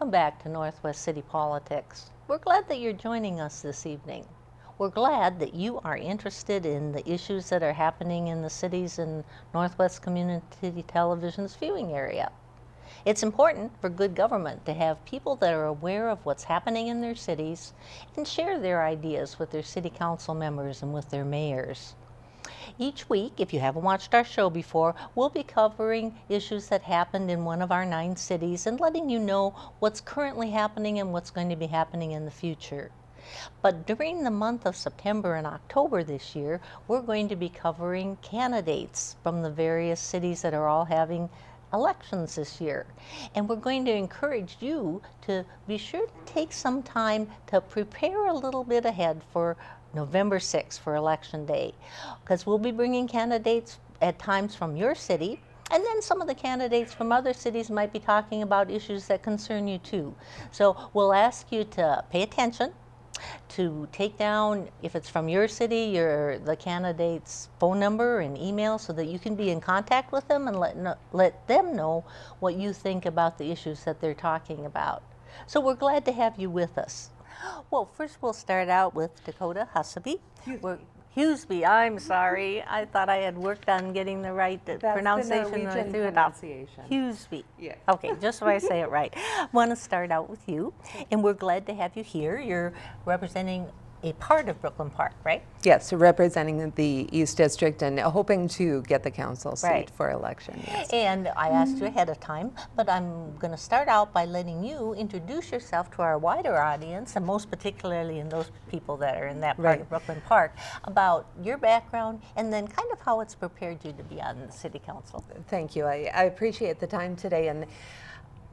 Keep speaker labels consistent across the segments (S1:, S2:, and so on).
S1: Welcome back to Northwest City Politics. We're glad that you're joining us this evening. We're glad that you are interested in the issues that are happening in the cities in Northwest Community Television's viewing area. It's important for good government to have people that are aware of what's happening in their cities and share their ideas with their city council members and with their mayors. Each week, if you haven't watched our show before, we'll be covering issues that happened in one of our 9 cities and letting you know what's currently happening and what's going to be happening in the future. But during the month of September and October this year, we're going to be covering candidates from the various cities that are all having elections this year. And we're going to encourage you to be sure to take some time to prepare a little bit ahead for November 6th for Election Day, because we'll be bringing candidates at times from your city, and then some of the candidates from other cities might be talking about issues that concern you too. So we'll ask you to pay attention, to take down, if it's from your city, the candidate's phone number and email so that you can be in contact with them and let them know what you think about the issues that they're talking about. So we're glad to have you with us. Well, first we'll start out with Dakota Hussaby. Huseby, I'm sorry. I thought I had worked on getting the right pronunciation.
S2: The Norwegian
S1: threw it out.
S2: pronunciation.
S1: Huseby.
S2: Yeah.
S1: Okay, just so I say it right. I want to start out with you, and we're glad to have you here. You're representing a part of Brooklyn Park, right?
S2: Yes, representing the East District and hoping to get the council seat
S1: Right.
S2: for election. Yes.
S1: And I asked you ahead of time, but I'm going to start out by letting you introduce yourself to our wider audience, and most particularly in those people that are in that part
S2: Right.
S1: of Brooklyn Park, about your background and then kind of how it's prepared you to be on the city council.
S2: Thank you. I appreciate the time today. And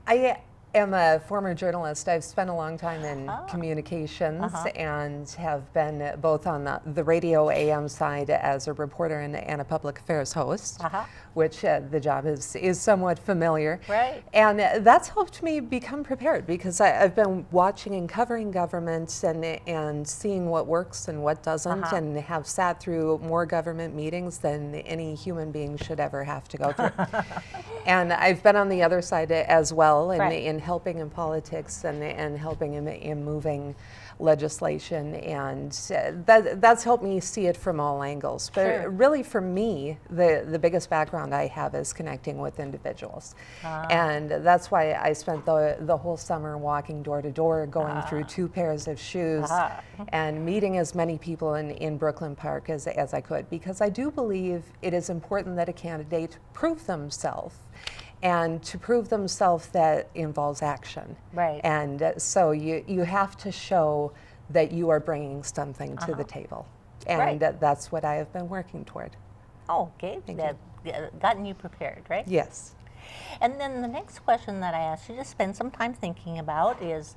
S2: I am a former journalist. I've spent a long time in communications and have been both on the radio AM side as a reporter and a public affairs host, which the job is somewhat familiar.
S1: Right.
S2: And that's helped me become prepared because I've been watching and covering government and seeing what works and what doesn't, and have sat through more government meetings than any human being should ever have to go through. And I've been on the other side as well, in helping in politics and helping in moving legislation, and that's helped me see it from all angles. But really, for me, the biggest background I have is connecting with individuals, and that's why I spent the whole summer walking door to door, going through 2 pairs of shoes, and meeting as many people in Brooklyn Park as I could, because I do believe it is important that a candidate prove themselves. And to prove themselves, that involves action.
S1: Right.
S2: And so you have to show that you are bringing something to the table. And that's what I have been working toward.
S1: Oh, okay. Gotten you prepared, right?
S2: Yes.
S1: And then the next question that I asked you to spend some time thinking about is,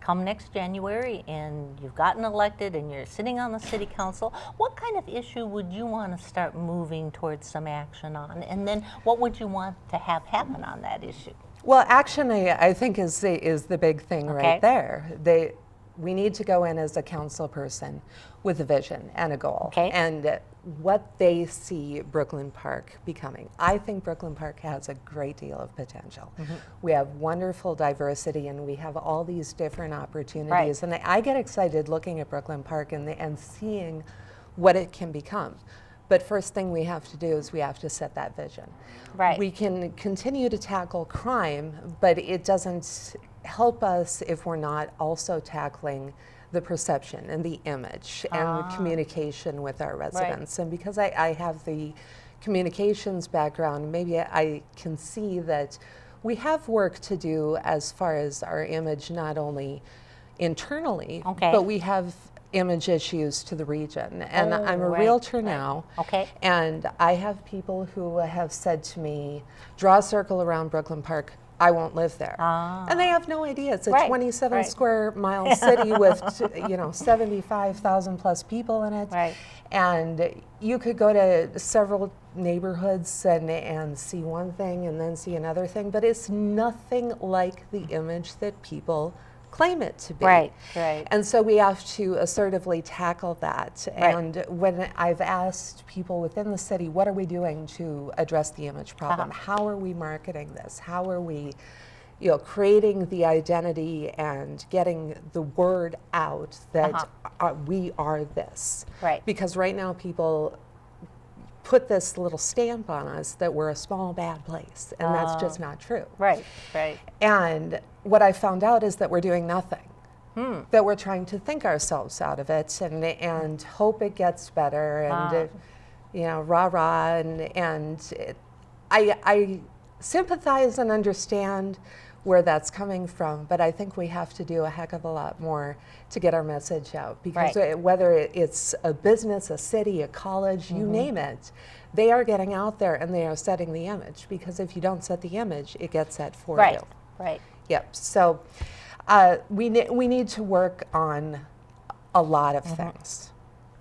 S1: come next January and you've gotten elected and you're sitting on the city council, what kind of issue would you want to start moving towards some action on? And then what would you want to have happen on that issue?
S2: Well, action, I think, is the big thing right there. We need to go in as a council person with a vision and a goal, and what they see Brooklyn Park becoming. I think Brooklyn Park has a great deal of potential. We have wonderful diversity, and we have all these different opportunities. And I get excited looking at Brooklyn Park and seeing what it can become. But first thing we have to do is we have to set that vision.
S1: Right.
S2: We can continue to tackle crime, but it doesn't help us if we're not also tackling the perception and the image and the communication with our residents. And because I have the communications background, maybe I can see that we have work to do as far as our image, not only internally, but we have image issues to the region. And I'm a realtor now, and I have people who have said to me, draw a circle around Brooklyn Park, I won't live there. And they have no idea. It's a 27 square mile city with 75,000 plus people in it. And you could go to several neighborhoods and see one thing and then see another thing, but it's nothing like the image that people claim it to be.
S1: Right.
S2: And so we have to assertively tackle that. And when I've asked people within the city, what are we doing to address the image problem? How are we marketing this? How are we creating the identity and getting the word out that we are this.
S1: Right.
S2: Because right now people put this little stamp on us that we're a small, bad place, and that's just not true.
S1: Right, right.
S2: And what I found out is that we're doing nothing. That we're trying to think ourselves out of it and hope it gets better and rah-rah I sympathize and understand where that's coming from, but I think we have to do a heck of a lot more to get our message out, because whether it's a business, a city, a college, you name it, they are getting out there and they are setting the image, because if you don't set the image, it gets set for you.
S1: Right.
S2: Yep. So we need to work on a lot of things,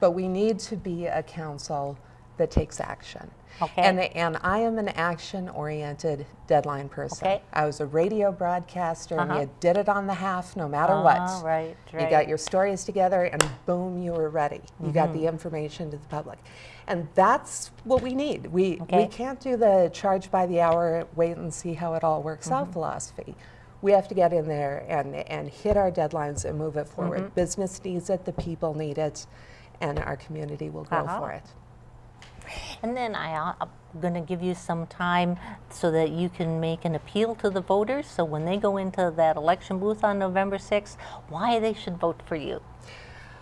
S2: but we need to be a council that takes action.
S1: Okay.
S2: And I am an action-oriented deadline person.
S1: Okay.
S2: I was a radio broadcaster, and you did it on the half no matter what.
S1: Right.
S2: You got your stories together, and boom, you were ready. You got the information to the public. And that's what we need. We can't do the charge by the hour, wait and see how it all works out philosophy. We have to get in there and hit our deadlines and move it forward. Business needs it, the people need it, and our community will grow for it.
S1: And then I'm going to give you some time so that you can make an appeal to the voters, so when they go into that election booth on November 6th, why they should vote for you.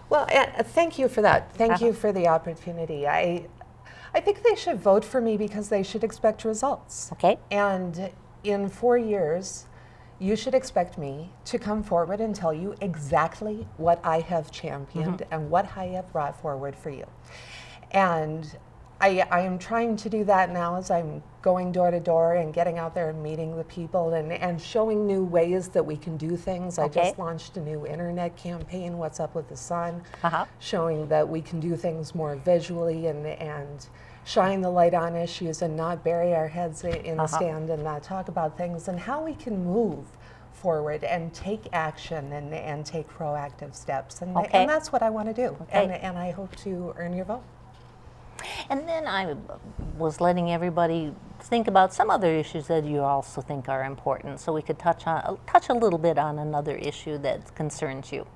S2: Well, thank you for that. Thank you for the opportunity. I think they should vote for me because they should expect results.
S1: Okay.
S2: And in 4 years, you should expect me to come forward and tell you exactly what I have championed and what I have brought forward for you. And I am trying to do that now as I'm going door to door and getting out there and meeting the people and showing new ways that we can do things. I just launched a new internet campaign, What's Up with the Sun, showing that we can do things more visually and shine the light on issues and not bury our heads in the sand and not talk about things, and how we can move forward and take action and take proactive steps. And that's what I want to do. And I hope to earn your vote.
S1: And then I was letting everybody think about some other issues that you also think are important, so we could touch a little bit on another issue that concerns you.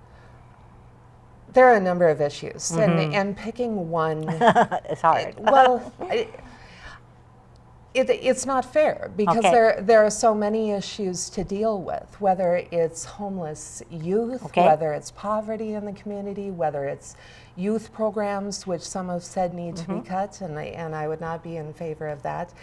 S2: There are a number of issues, and picking one
S1: it's hard.
S2: Well, it's not fair, because there are so many issues to deal with, whether it's homeless youth, whether it's poverty in the community, whether it's youth programs, which some have said need to be cut, and I would not be in favor of that.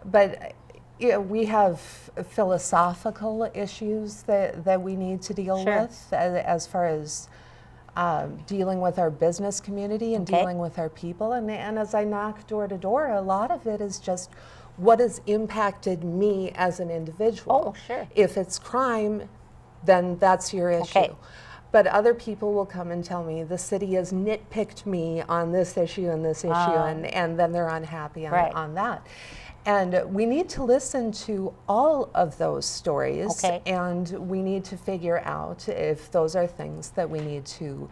S2: But we have philosophical issues that we need to deal with as far as dealing with our business community and dealing with our people. And as I knock door to door, a lot of it is just what has impacted me as an individual.
S1: Oh, sure.
S2: If it's crime, then that's your issue. But other people will come and tell me the city has nitpicked me on this issue and this issue, and then they're unhappy on that. And we need to listen to all of those stories, and we need to figure out if those are things that we need to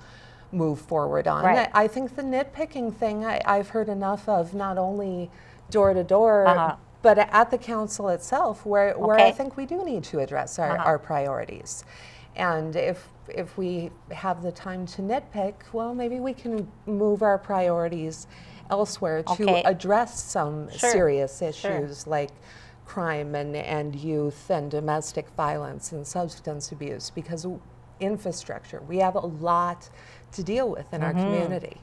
S2: move forward on. I think the nitpicking thing I've heard enough of, not only door to door, but at the council itself, where I think we do need to address our priorities. And if we have the time to nitpick, well, maybe we can move our priorities elsewhere to address some serious issues like crime and youth and domestic violence and substance abuse, because infrastructure, we have a lot to deal with in our community.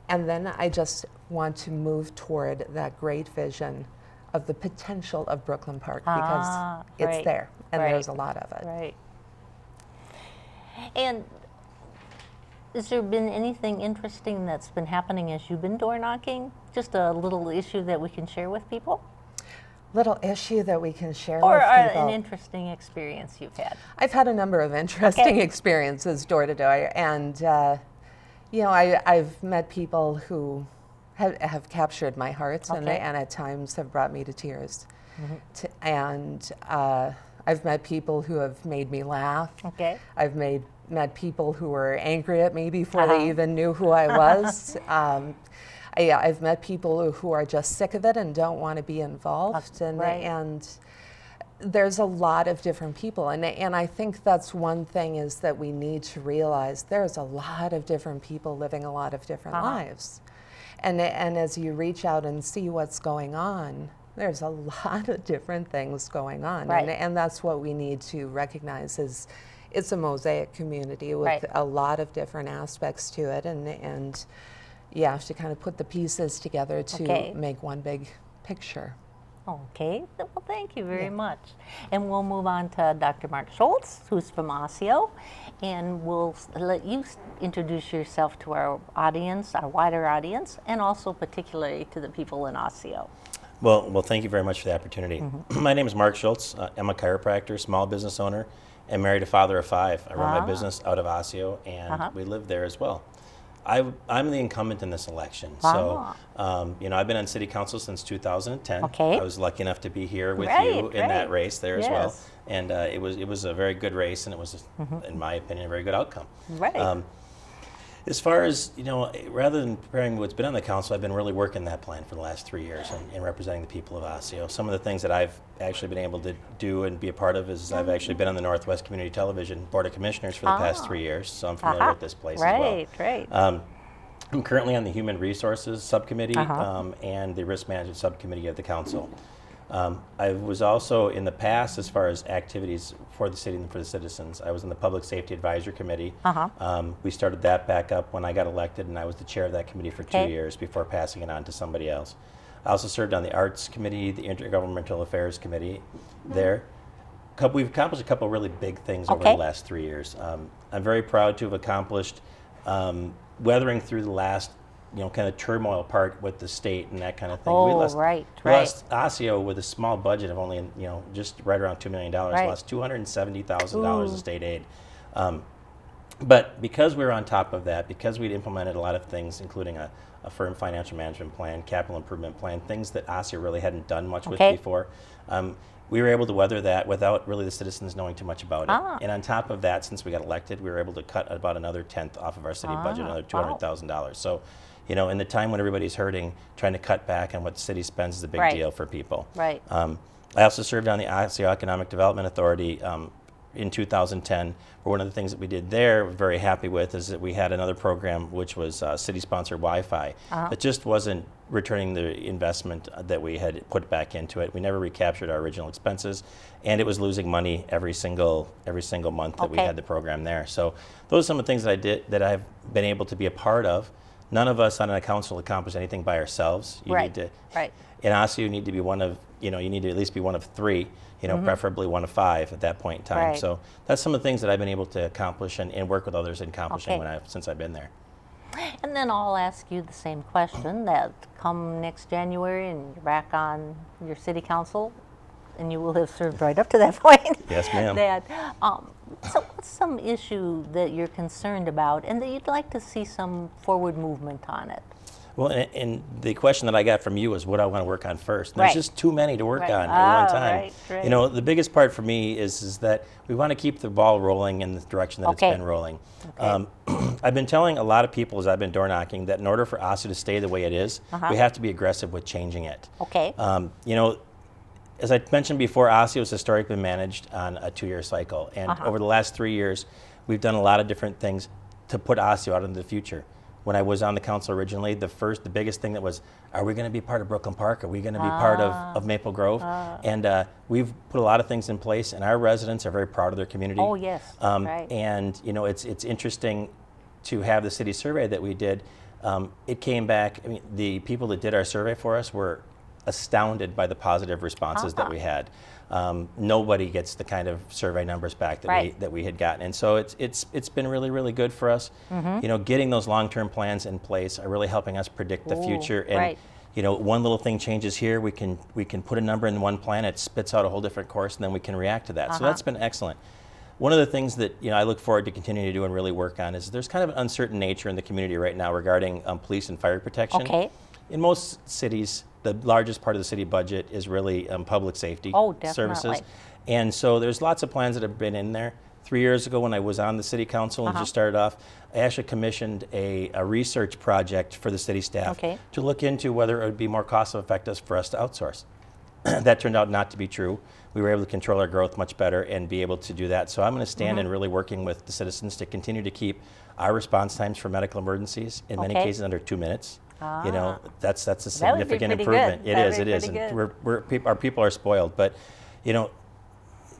S2: And then I just want to move toward that great vision of the potential of Brooklyn Park, because it's there and there's a lot of it.
S1: Right. And has there been anything interesting that's been happening as you've been door knocking? Just a little issue that we can share with people?
S2: Little issue that we can share
S1: or
S2: with people.
S1: Or an interesting experience you've had?
S2: I've had a number of interesting experiences door to door, and I've met people who have captured my heart and at times have brought me to tears. I've met people who have made me laugh. I've met people who were angry at me before they even knew who I was. I've met people who are just sick of it and don't want to be involved. And there's a lot of different people, and I think that's one thing is that we need to realize there's a lot of different people living a lot of different lives. And as you reach out and see what's going on, there's a lot of different things going on.
S1: Right.
S2: And that's what we need to recognize is it's a mosaic community with a lot of different aspects to it. And you have to kind of put the pieces together to make one big picture.
S1: Okay, well, thank you very much. And we'll move on to Dr. Mark Schulz, who's from Osseo, and we'll let you introduce yourself to our audience, our wider audience, and also particularly to the people in Osseo.
S3: Well, thank you very much for the opportunity. My name is Mark Schulz. I'm a chiropractor, small business owner, and married a father of 5. I run my business out of Osseo, and we live there as well. I'm the incumbent in this election. So, I've been on city council since 2010.
S1: Okay.
S3: I was lucky enough to be here with you in that race there as well. And it was a very good race, and it was, in my opinion, a very good outcome.
S1: Right.
S3: As far as, rather than preparing what's been on the council, I've been really working that plan for the last 3 years and representing the people of Osseo. Some of the things that I've actually been able to do and be a part of is I've actually been on the Northwest Community Television Board of Commissioners for the past 3 years, so I'm familiar with this place as well.
S1: Right.
S3: I'm currently on the Human Resources Subcommittee and the Risk Management Subcommittee of the council. I was also in the past, as far as activities for the city and for the citizens, I was in the Public Safety Advisory Committee. We started that back up when I got elected, and I was the chair of that committee for 2 years before passing it on to somebody else. I also served on the Arts Committee, the Intergovernmental Affairs Committee there. We've accomplished a couple really big things over the last 3 years. I'm very proud to have accomplished weathering through the last kind of turmoil part with the state and that kind of thing. We lost Osseo with a small budget of only, just right around $2 million. Lost $270,000 of state aid. But because we were on top of that, because we'd implemented a lot of things, including a firm financial management plan, capital improvement plan, things that Osseo really hadn't done much with before, we were able to weather that without really the citizens knowing too much about it. And on top of that, since we got elected, we were able to cut about another 1/10 off of our city budget, another $200,000. So, in the time when everybody's hurting, trying to cut back on what the city spends is a big deal for people.
S1: Right.
S3: I also served on the Osseo Economic Development Authority in 2010. One of the things that we did there, we're very happy with, is that we had another program which was city-sponsored Wi-Fi that just wasn't returning the investment that we had put back into it. We never recaptured our original expenses, and it was losing money every single month that we had the program there. So those are some of the things that I did that I've been able to be a part of. None of us on a council accomplish anything by ourselves. You need to, in Osseo, you need to be one of, you need to at least be one of 3, preferably one of 5 at that point in time. So that's some of the things that I've been able to accomplish and work with others in accomplishing since I've been there.
S1: And then I'll ask you the same question that come next January and you're back on your city council, and you will have served right up to that point.
S3: Yes, ma'am.
S1: So what's some issue that you're concerned about and that you'd like to see some forward movement on it?
S3: Well, and the question that I got from you was what I want to work on first. And there's just too many to work on at one time. The biggest part for me is that we want to keep the ball rolling in the direction that it's been rolling. I've been telling a lot of people as I've been door knocking that in order for Osseo to stay the way it is, we have to be aggressive with changing it. As I mentioned before, Osseo has historically been managed on a 2-year cycle. And over the last 3 years, we've done a lot of different things to put Osseo out into the future. When I was on the council originally, the biggest thing that was, are we going to be part of Brooklyn Park? Are we going to be part of Maple Grove? And we've put a lot of things in place, and our residents are very proud of their community.
S1: Oh, yes.
S3: And, it's interesting to have the city survey that we did. It came back, the people that did our survey for us were astounded by the positive responses that we had. Nobody gets the kind of survey numbers back that we had gotten, and so it's been really, really good for us. Getting those long-term plans in place are really helping us predict the future. And one little thing changes here, we can put a number in one plan, it spits out a whole different course, and then we can react to that. So that's been excellent. One of the things that I look forward to continuing to do and really work on is there's kind of an uncertain nature in the community right now regarding police and fire protection. In most cities, the largest part of the city budget is really public safety services. And so there's lots of plans that have been in there. 3 years ago when I was on the city council and just started off, I actually commissioned a research project for the city staff to look into whether it would be more cost effective for us to outsource. That turned out not to be true. we were able to control our growth much better and be able to do that. So I'm going to stand in really working with the citizens to continue to keep our response times for medical emergencies, in many cases under 2 minutes. You know, that's a significant improvement. It is. And our people are spoiled, but you know,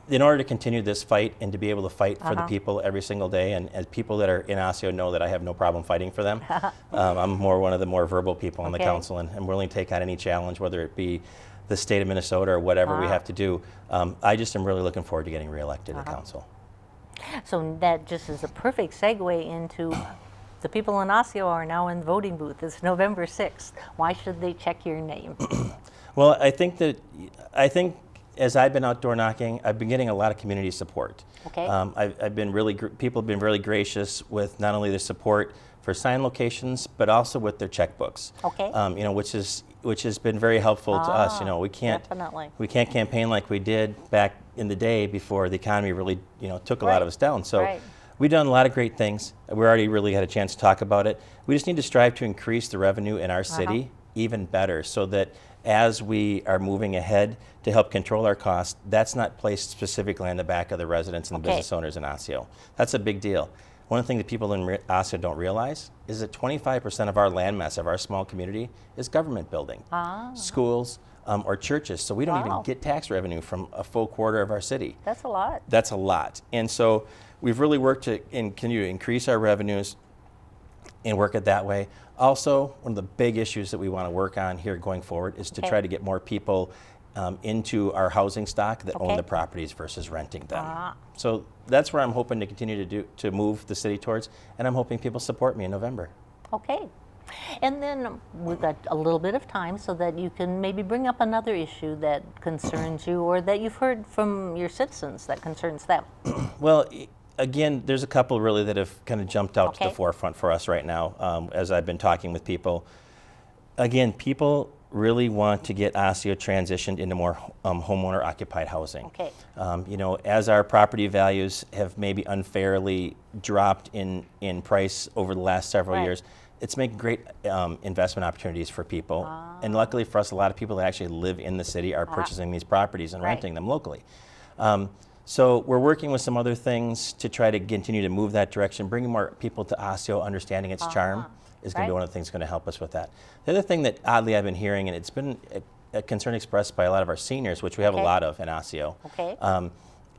S3: in order to continue this fight and to be able to fight for the people every single day, and as people that are in Osseo know that I have no problem fighting for them. I'm one of the more verbal people on the council, and I'm willing to take on any challenge, whether it be the state of Minnesota or whatever we have to do. I just am really looking forward to getting reelected to council.
S1: So that just is a perfect segue into the people in Osseo are now in the voting booth. It's November 6th. Why should they check your name?
S3: Well, I think as I've been outdoor knocking, I've been getting a lot of community support.
S1: Okay.
S3: I've been people have been really gracious with not only the support for sign locations, but also with their checkbooks.
S1: Okay.
S3: You know, which has been very helpful to us. You know, we can't campaign like we did back in the day before the economy really took a lot of us down. So we've done a lot of great things. We already really had a chance to talk about it. We just need to strive to increase the revenue in our city even better, so that as we are moving ahead to help control our costs, that's not placed specifically on the back of the residents and the business owners in Osseo. That's a big deal. One of the things that people in Osseo don't realize is that 25% of our landmass of our small community is government building, schools, or churches. So we don't even get tax revenue from a full quarter of our city.
S1: That's a lot.
S3: That's a lot. And so we've really worked to continue to increase our revenues and work it that way. Also, one of the big issues that we want to work on here going forward is to try to get more people into our housing stock that own the properties versus renting them. So that's where I'm hoping to continue to move the city towards, and I'm hoping people support me in November.
S1: Okay. And then we've got a little bit of time so that you can maybe bring up another issue that concerns you or that you've heard from your citizens that concerns them.
S3: Well, again, there's a couple really that have kind of jumped out to the forefront for us right now as I've been talking with people. Again, people really want to get Osseo transitioned into more homeowner-occupied housing. Okay. You know, as our property values have maybe unfairly dropped in price over the last several years, it's making great investment opportunities for people. And luckily for us, a lot of people that actually live in the city are purchasing these properties and renting them locally. So we're working with some other things to try to continue to move that direction, bringing more people to Osseo, understanding its charm is going to be one of the things going to help us with that. The other thing that oddly I've been hearing, and it's been a concern expressed by a lot of our seniors, which we have a lot of in Osseo,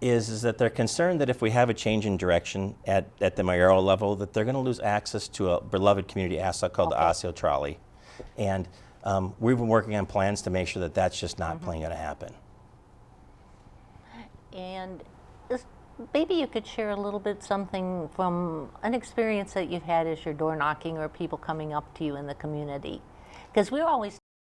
S3: is that they're concerned that if we have a change in direction at the mayoral level, that they're going to lose access to a beloved community asset called the Osseo Trolley. And we've been working on plans to make sure that that's just not plain going to happen.
S1: And maybe you could share a little bit something from an experience that you've had as you're door knocking or people coming up to you in the community. Because we're always